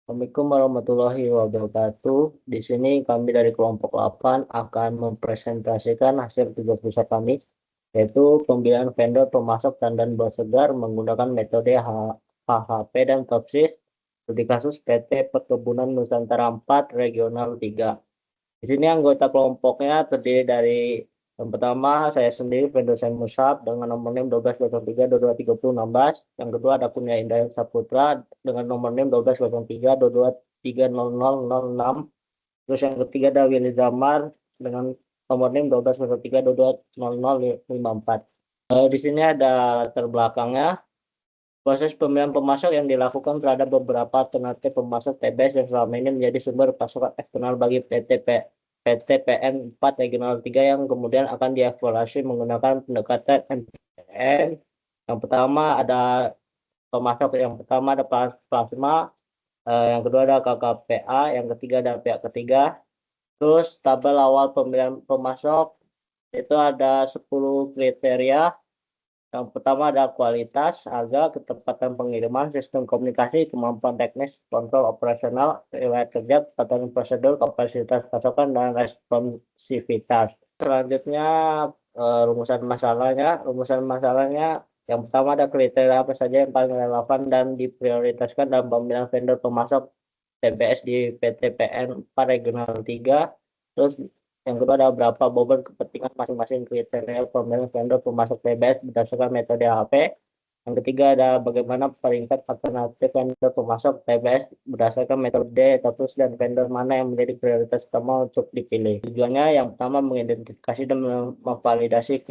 Assalamualaikum warahmatullahi wabarakatuh. Di sini kami dari kelompok 8 akan mempresentasikan hasil tugas besar kami, yaitu pemilihan vendor pemasok tandan buah segar menggunakan metode HHP dan TOPSIS di kasus PT Perkebunan Nusantara 4 Regional 3. Di sini anggota kelompoknya terdiri dari yang pertama saya sendiri Vendosen Musab dengan nomor NIM 1203 Yang kedua ada Kurnia Indah Saputra dengan nomor NIM 1203 Terus yang ketiga ada Willy Zamar dengan nomor NIM 1203 Di sini ada latar belakangnya. Proses pemilihan pemasok yang dilakukan terhadap beberapa alternatif pemasok TBS yang selama ini menjadi sumber pasokan eksternal bagi PT PN 4 Regional 3 yang kemudian akan dievaluasi menggunakan pendekatan MPN. Yang pertama ada plasma, yang kedua ada KKPA, yang ketiga ada pihak ketiga. Terus tabel awal pemilihan pemasok itu ada 10 kriteria. Yang pertama ada kualitas, harga, ketepatan pengiriman, sistem komunikasi, kemampuan teknis, kontrol operasional, riwayat kerja, ketentuan prosedur, kapasitas pasokan, dan responsivitas. Selanjutnya rumusan masalahnya. Yang pertama ada kriteria apa saja yang paling relevan dan diprioritaskan dalam pemilihan vendor pemasok TBS di PT PN 4 Regional 3. Terus yang kedua ada berapa bobot kepentingan masing-masing kriteria pemilihan vendor pemasok TBS berdasarkan metode HP. Yang ketiga ada bagaimana peringkat alternatif vendor pemasok TBS berdasarkan metode status dan vendor mana yang menjadi prioritas utama untuk dipilih. Tujuannya yang pertama mengidentifikasi dan memvalidasi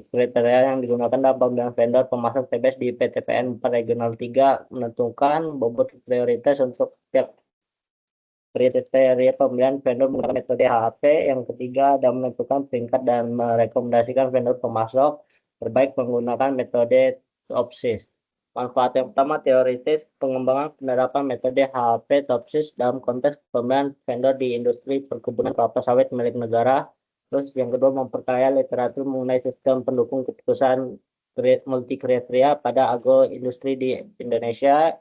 kriteria yang digunakan dalam pemilihan vendor pemasok TBS di PTPN 4 Regional 3, menentukan bobot prioritas untuk setiap kriteria pemilihan vendor menggunakan metode HAP. Yang ketiga ada menentukan peringkat dan merekomendasikan vendor pemasok terbaik menggunakan metode TOPSIS. Manfaat yang pertama teoritis, pengembangan penerapan metode HAP TOPSIS dalam konteks pemilihan vendor di industri perkebunan kelapa sawit milik negara. Terus yang kedua memperkaya literatur mengenai sistem pendukung keputusan multi kriteria pada agroindustri di Indonesia.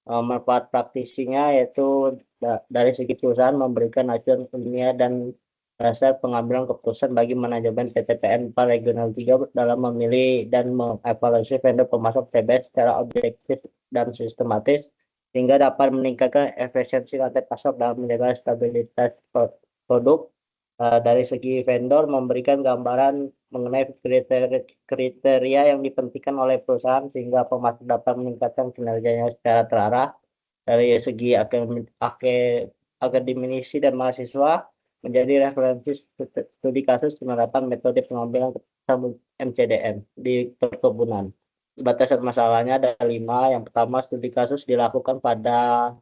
Manfaat praktisinya yaitu dari segi perusahaan memberikan acuan ilmiah dan dasar pengambilan keputusan bagi manajemen PTPN 4 Regional 3 dalam memilih dan mengevaluasi vendor pemasok TBS secara objektif dan sistematis sehingga dapat meningkatkan efisiensi rantai pasok dalam menjaga stabilitas produk. Dari segi vendor memberikan gambaran mengenai kriteria yang dipentingkan oleh perusahaan sehingga pemasok dapat meningkatkan kinerjanya secara terarah. Dari segi akademisi dan mahasiswa menjadi referensi studi kasus penerapan metode pengambilan keputusan MCDM di perkebunan. Batasan masalahnya ada 5. Yang pertama, studi kasus dilakukan pada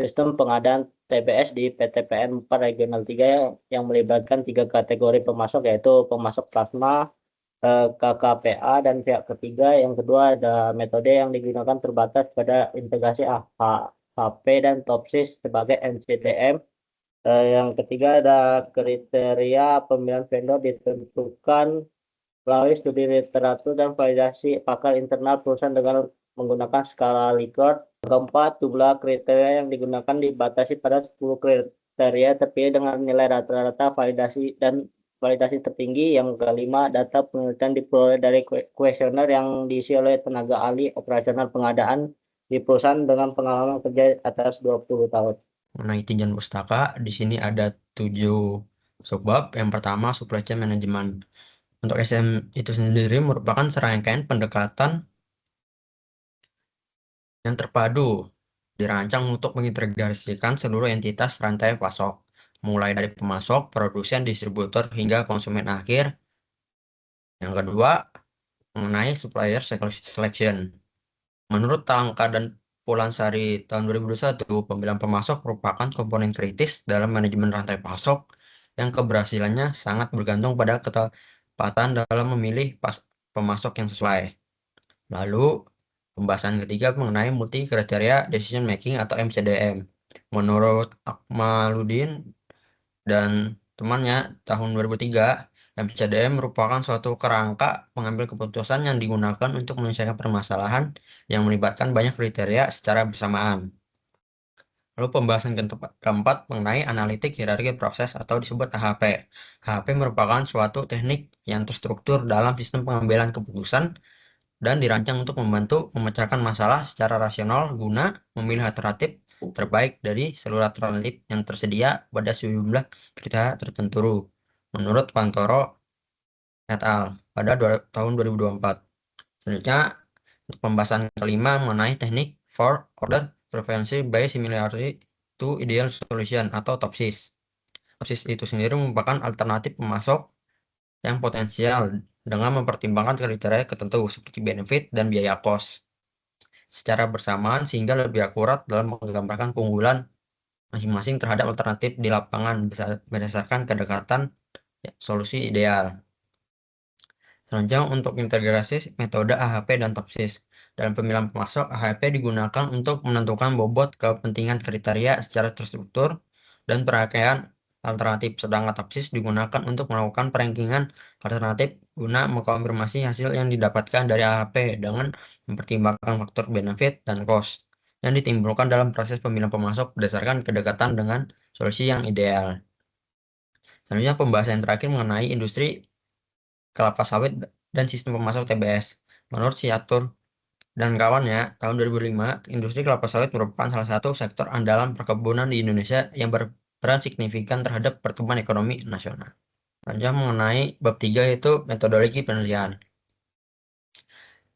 sistem pengadaan TBS di PTPN 4 Regional 3 yang melibatkan 3 kategori pemasok yaitu pemasok plasma, KKPA, dan pihak ketiga. Yang kedua ada metode yang digunakan terbatas pada integrasi HP dan TOPSIS sebagai MCDM. Yang ketiga ada kriteria pemilihan vendor ditentukan melalui studi literatur dan validasi pakar internal perusahaan dengan menggunakan skala Likert. Keempat, jumlah kriteria yang digunakan dibatasi pada 10 kriteria terpilih dengan nilai rata-rata validasi tertinggi. Yang kelima, data penelitian diperoleh dari kuesioner yang diisi oleh tenaga ahli operasional pengadaan di perusahaan dengan pengalaman kerja atas 20 tahun. Mengenai tinjauan pustaka, di sini ada 7 subbab. Yang pertama, supply chain management. Untuk SM itu sendiri merupakan serangkaian pendekatan yang terpadu, dirancang untuk mengintegrasikan seluruh entitas rantai pasok, mulai dari pemasok, produsen, distributor, hingga konsumen akhir. Yang kedua, mengenai supplier selection. Menurut Talangka dan Pulansari tahun 2021, pemilihan pemasok merupakan komponen kritis dalam manajemen rantai pasok yang keberhasilannya sangat bergantung pada ketepatan dalam memilih pemasok yang sesuai. Lalu, pembahasan ketiga mengenai multi kriteria decision making atau MCDM. Menurut Akmaluddin dan temannya tahun 2003, MCDM merupakan suatu kerangka pengambil keputusan yang digunakan untuk menyelesaikan permasalahan yang melibatkan banyak kriteria secara bersamaan. Lalu pembahasan keempat mengenai analitik hierarki proses atau disebut AHP. AHP merupakan suatu teknik yang terstruktur dalam sistem pengambilan keputusan dan dirancang untuk membantu memecahkan masalah secara rasional guna memilih alternatif terbaik dari seluruh alternatif yang tersedia pada sejumlah kriteria tertentu. Menurut Pantoro et al. Pada tahun 2024. Selanjutnya, untuk pembahasan kelima mengenai teknik for order preference by similarity to ideal solution atau TOPSIS. TOPSIS itu sendiri merupakan alternatif pemasok yang potensial dengan mempertimbangkan kriteria tertentu seperti benefit dan biaya kos secara bersamaan sehingga lebih akurat dalam menggambarkan keunggulan masing-masing terhadap alternatif di lapangan berdasarkan kedekatan solusi ideal. Selanjutnya untuk integrasi metode AHP dan TOPSIS. Dalam pemilihan pemasok, AHP digunakan untuk menentukan bobot kepentingan kriteria secara terstruktur dan perakiraan alternatif, sedangkan TOPSIS digunakan untuk melakukan perankingan alternatif guna mengkonfirmasi hasil yang didapatkan dari AHP dengan mempertimbangkan faktor benefit dan cost yang ditimbulkan dalam proses pemilihan pemasok berdasarkan kedekatan dengan solusi yang ideal. Selanjutnya pembahasan yang terakhir mengenai industri kelapa sawit dan sistem pemasok TBS. Menurut Siatur dan kawannya, tahun 2005, industri kelapa sawit merupakan salah satu sektor andalan perkebunan di Indonesia yang berperan signifikan terhadap pertumbuhan ekonomi nasional. Lanjut mengenai bab 3 yaitu metodologi penelitian.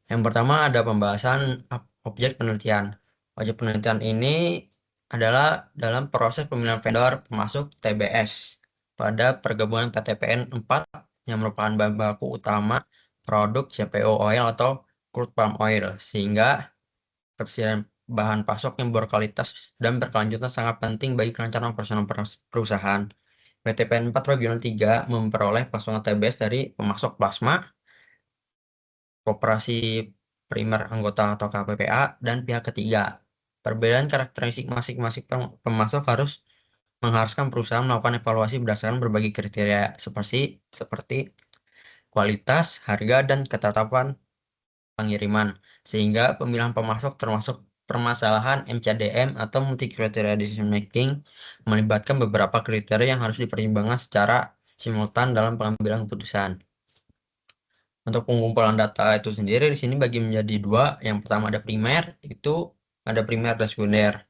Yang pertama ada pembahasan objek penelitian. Objek penelitian ini adalah dalam proses pemilihan vendor pemasok TBS pada perkebunan PTPN 4 yang merupakan bahan baku utama produk CPO oil atau crude palm oil, sehingga ketersediaan bahan pasok yang berkualitas dan berkelanjutan sangat penting bagi kelancaran operasional perusahaan. PTPN 4 Regional 3 memperoleh pasokan TBS dari pemasok plasma, koperasi primer anggota atau KPPA, dan pihak ketiga. Perbedaan karakteristik masing-masing pemasok mengharuskan perusahaan melakukan evaluasi berdasarkan berbagai kriteria seperti kualitas, harga, dan ketetapan pengiriman, sehingga pemilihan pemasok termasuk permasalahan MCDM atau multi criteria decision making melibatkan beberapa kriteria yang harus dipertimbangkan secara simultan dalam pengambilan keputusan. Untuk pengumpulan data itu sendiri di sini bagi menjadi dua. Yang pertama ada primer, itu ada primer dan sekunder.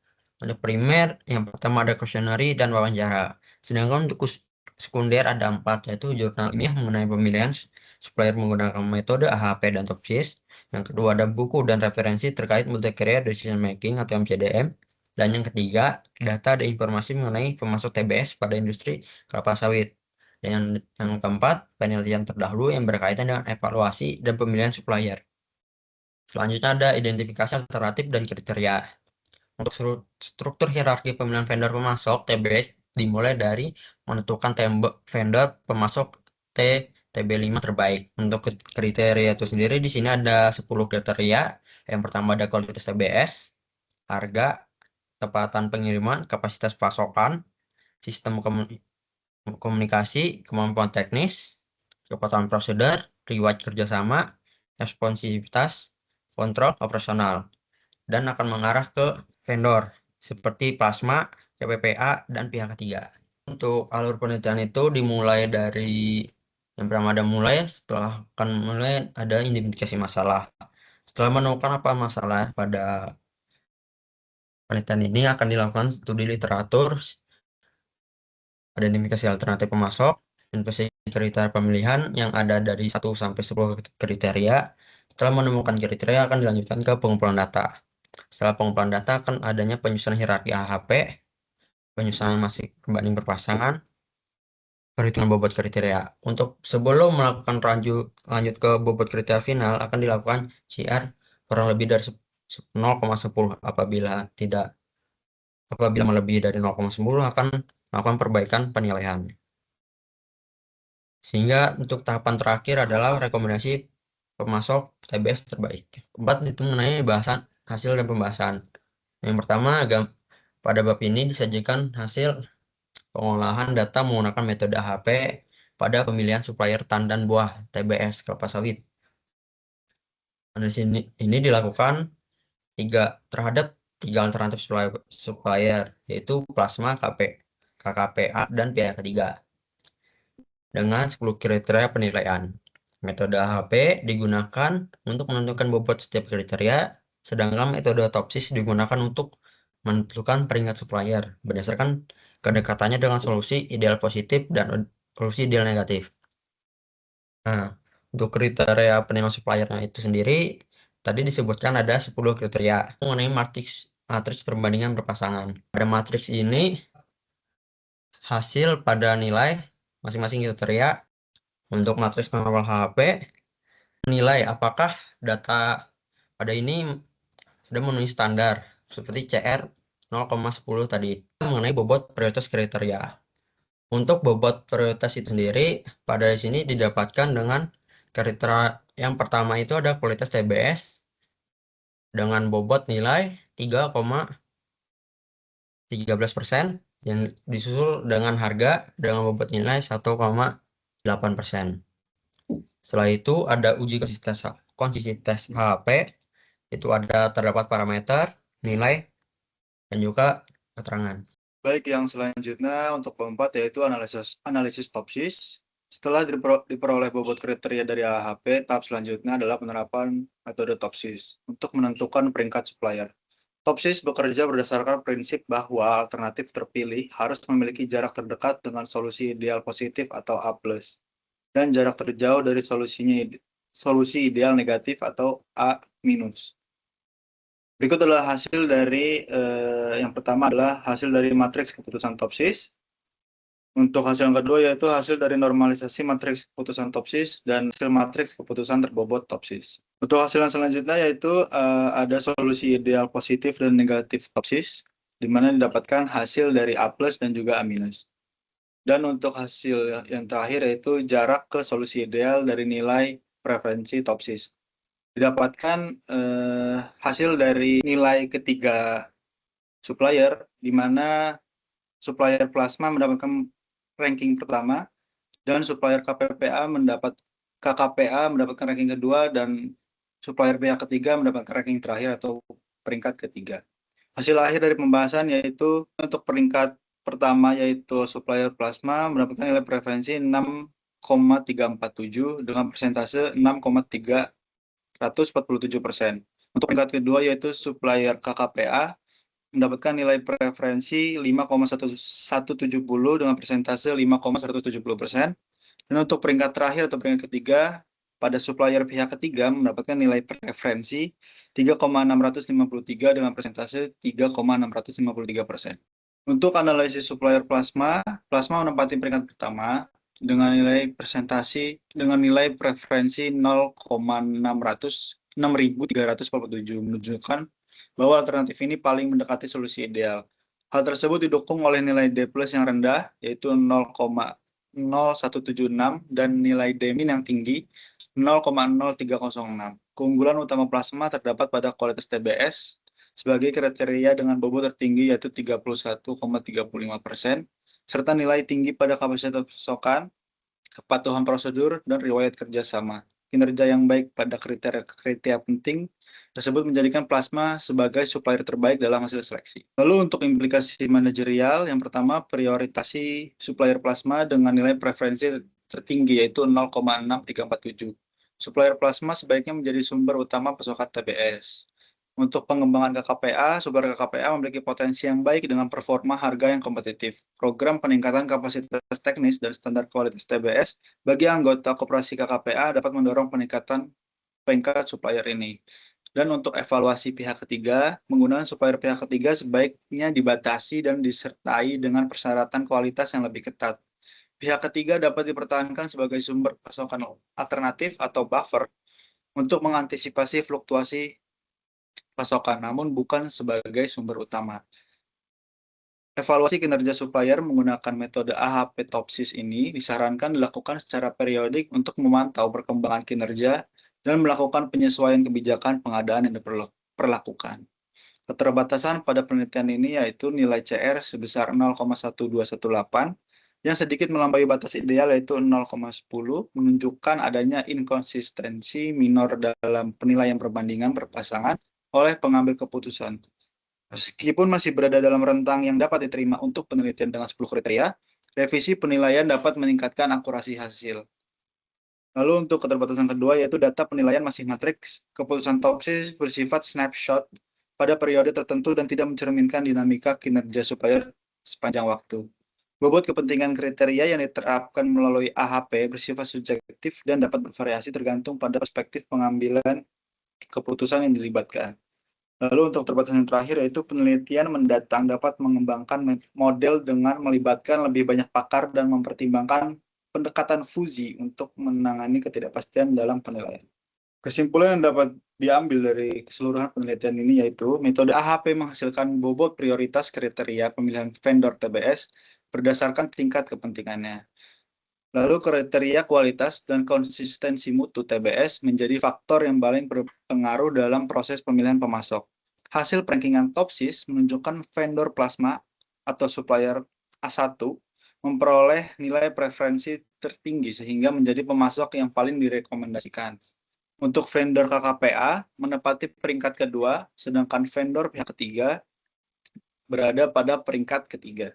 Untuk primer, yang pertama ada questionnaire dan wawancara. Sedangkan untuk sekunder ada 4, yaitu jurnal ilmiah mengenai pemilihan supplier menggunakan metode AHP dan TOPSIS. Yang kedua ada buku dan referensi terkait multi-criteria decision making atau MCDM. Dan yang ketiga, data dan informasi mengenai pemasok TBS pada industri kelapa sawit. Dan yang keempat, penelitian terdahulu yang berkaitan dengan evaluasi dan pemilihan supplier. Selanjutnya ada identifikasi alternatif dan kriteria. Untuk struktur hierarki pemilihan vendor pemasok TBS dimulai dari menentukan vendor pemasok TB5 terbaik. Untuk kriteria itu sendiri di sini ada 10 kriteria. Yang pertama ada kualitas TBS, harga, kecepatan pengiriman, kapasitas pasokan, sistem komunikasi, kemampuan teknis, kecepatan prosedur, riwayat kerjasama, responsivitas, kontrol operasional, dan akan mengarah ke vendor seperti plasma, KPPA, dan pihak ketiga. Untuk alur penelitian itu dimulai dari yang pertama ada mulai, setelah akan mulai ada identifikasi masalah. Setelah menemukan apa masalah pada penelitian ini akan dilakukan studi literatur, identifikasi alternatif pemasok, investigasi kriteria pemilihan yang ada dari 1 sampai 10 kriteria. Setelah menemukan kriteria akan dilanjutkan ke pengumpulan data. Setelah pengumpulan data akan adanya penyusunan hierarki AHP, penyusunan masih pembanding berpasangan, perhitungan bobot kriteria. Untuk sebelum melakukan lanjut ke bobot kriteria final akan dilakukan CR kurang lebih dari 0,10. Apabila melebihi dari 0,10 akan melakukan perbaikan penilaian. Sehingga untuk tahapan terakhir adalah rekomendasi pemasok TBS terbaik. Keempat itu mengenai hasil dan pembahasan. Yang pertama, pada bab ini disajikan hasil pengolahan data menggunakan metode AHP pada pemilihan supplier tandan buah TBS kelapa sawit. Di sini ini dilakukan terhadap tiga alternatif supplier, yaitu plasma, KKPA, dan pihak ketiga dengan 10 kriteria penilaian. Metode AHP digunakan untuk menentukan bobot setiap kriteria, sedangkan metode topsis digunakan untuk menentukan peringkat supplier berdasarkan kedekatannya dengan solusi ideal positif dan solusi ideal negatif. Nah, untuk kriteria penilaian suppliernya itu sendiri, tadi disebutkan ada 10 kriteria mengenai matriks perbandingan berpasangan. Pada matriks ini, hasil pada nilai masing-masing kriteria. Untuk matriks normal HHP, nilai apakah data pada ini sudah memenuhi standar seperti CR 0,10 tadi mengenai bobot prioritas kriteria. Untuk bobot prioritas itu sendiri pada sini didapatkan dengan kriteria yang pertama itu ada kualitas TBS dengan bobot nilai 3,13% yang disusul dengan harga dengan bobot nilai 1,8%. Setelah itu ada uji konsistensi HHP, itu ada terdapat parameter, nilai, dan juga keterangan. Baik, yang selanjutnya untuk keempat yaitu analisis topsis. Setelah diperoleh bobot kriteria dari AHP, tahap selanjutnya adalah penerapan metode topsis untuk menentukan peringkat supplier. Topsis bekerja berdasarkan prinsip bahwa alternatif terpilih harus memiliki jarak terdekat dengan solusi ideal positif atau A+, dan jarak terjauh dari solusi ideal negatif atau A-. Berikut adalah hasil dari yang pertama adalah hasil dari matriks keputusan topsis. Untuk hasil yang kedua yaitu hasil dari normalisasi matriks keputusan topsis dan hasil matriks keputusan terbobot topsis. Untuk hasil yang selanjutnya yaitu ada solusi ideal positif dan negatif topsis, di mana didapatkan hasil dari A+ dan juga A-. Dan untuk hasil yang terakhir yaitu jarak ke solusi ideal dari nilai preferensi topsis. Didapatkan hasil dari nilai ketiga supplier, di mana supplier plasma mendapatkan ranking pertama, dan supplier KKPA mendapatkan ranking kedua, dan supplier pihak ketiga mendapatkan ranking terakhir atau peringkat ketiga. Hasil akhir dari pembahasan yaitu untuk peringkat pertama yaitu supplier plasma mendapatkan nilai preferensi 6,347 dengan persentase 6,347%. Untuk peringkat kedua yaitu supplier KKPA mendapatkan nilai preferensi 5,1170 dengan persentase 5,170%. Dan untuk peringkat terakhir atau peringkat ketiga pada supplier pihak ketiga mendapatkan nilai preferensi 3,653 dengan persentase 3,653%. Untuk analisis supplier plasma menempati peringkat pertama dengan nilai preferensi 6.347 menunjukkan bahwa alternatif ini paling mendekati solusi ideal. Hal tersebut didukung oleh nilai D+ yang rendah yaitu 0,0176 dan nilai D- yang tinggi 0,0306. Keunggulan utama plasma terdapat pada kualitas TBS sebagai kriteria dengan bobot tertinggi yaitu 31,35%, serta nilai tinggi pada kapasitas pasokan, kepatuhan prosedur, dan riwayat kerjasama. Kinerja yang baik pada kriteria penting tersebut menjadikan plasma sebagai supplier terbaik dalam hasil seleksi. Lalu untuk implikasi manajerial, yang pertama prioritasi supplier plasma dengan nilai preferensi tertinggi yaitu 0,6347. Supplier plasma sebaiknya menjadi sumber utama pasokan TBS. Untuk pengembangan KKPA, supplier KKPA memiliki potensi yang baik dengan performa harga yang kompetitif. Program peningkatan kapasitas teknis dan standar kualitas TBS bagi anggota koperasi KKPA dapat mendorong peningkatan peringkat supplier ini. Dan untuk evaluasi pihak ketiga, penggunaan supplier pihak ketiga sebaiknya dibatasi dan disertai dengan persyaratan kualitas yang lebih ketat. Pihak ketiga dapat dipertahankan sebagai sumber pasokan alternatif atau buffer untuk mengantisipasi fluktuasi pasokan, namun bukan sebagai sumber utama. Evaluasi kinerja supplier menggunakan metode AHP topsis ini disarankan dilakukan secara periodik untuk memantau perkembangan kinerja dan melakukan penyesuaian kebijakan pengadaan yang diperlakukan. Keterbatasan pada penelitian ini yaitu nilai CR sebesar 0,1218 yang sedikit melampaui batas ideal yaitu 0,10 menunjukkan adanya inkonsistensi minor dalam penilaian perbandingan berpasangan oleh pengambil keputusan. Meskipun masih berada dalam rentang yang dapat diterima untuk penelitian dengan 10 kriteria, revisi penilaian dapat meningkatkan akurasi hasil. Lalu untuk keterbatasan kedua yaitu data penilaian masih matriks. Keputusan TOPSIS bersifat snapshot pada periode tertentu dan tidak mencerminkan dinamika kinerja supplier sepanjang waktu. Bobot kepentingan kriteria yang diterapkan melalui AHP bersifat subjektif dan dapat bervariasi tergantung pada perspektif pengambilan keputusan yang dilibatkan. Lalu untuk terbatasan terakhir yaitu penelitian mendatang dapat mengembangkan model dengan melibatkan lebih banyak pakar dan mempertimbangkan pendekatan fusi untuk menangani ketidakpastian dalam penilaian. Kesimpulan yang dapat diambil dari keseluruhan penelitian ini yaitu metode AHP menghasilkan bobot prioritas kriteria pemilihan vendor TBS berdasarkan tingkat kepentingannya. Lalu kriteria kualitas dan konsistensi mutu TBS menjadi faktor yang paling berpengaruh dalam proses pemilihan pemasok. Hasil rankingan TOPSIS menunjukkan vendor plasma atau supplier A1 memperoleh nilai preferensi tertinggi sehingga menjadi pemasok yang paling direkomendasikan. Untuk vendor KKPA menempati peringkat kedua, sedangkan vendor pihak ketiga berada pada peringkat ketiga.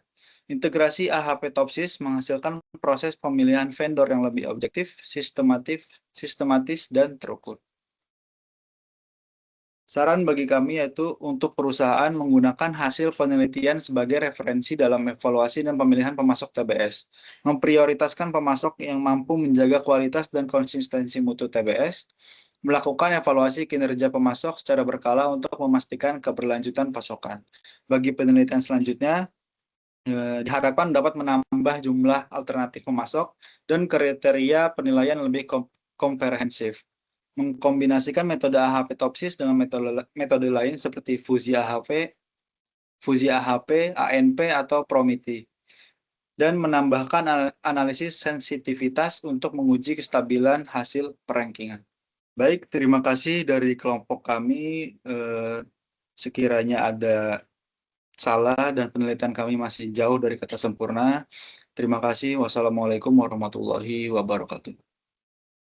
Integrasi AHP TOPSIS menghasilkan proses pemilihan vendor yang lebih objektif, sistematis, dan terukur. Saran bagi kami yaitu untuk perusahaan menggunakan hasil penelitian sebagai referensi dalam evaluasi dan pemilihan pemasok TBS. Memprioritaskan pemasok yang mampu menjaga kualitas dan konsistensi mutu TBS. Melakukan evaluasi kinerja pemasok secara berkala untuk memastikan keberlanjutan pasokan. Bagi penelitian selanjutnya, diharapkan dapat menambah jumlah alternatif pemasok dan kriteria penilaian lebih komprehensif. Mengkombinasikan metode AHP TOPSIS dengan metode lain seperti fusi AHP, ANP, atau PROMITI. Dan menambahkan analisis sensitivitas untuk menguji kestabilan hasil perankingan. Baik, terima kasih dari kelompok kami. Sekiranya ada salah dan penelitian kami masih jauh dari kata sempurna. Terima kasih. Wassalamualaikum warahmatullahi wabarakatuh.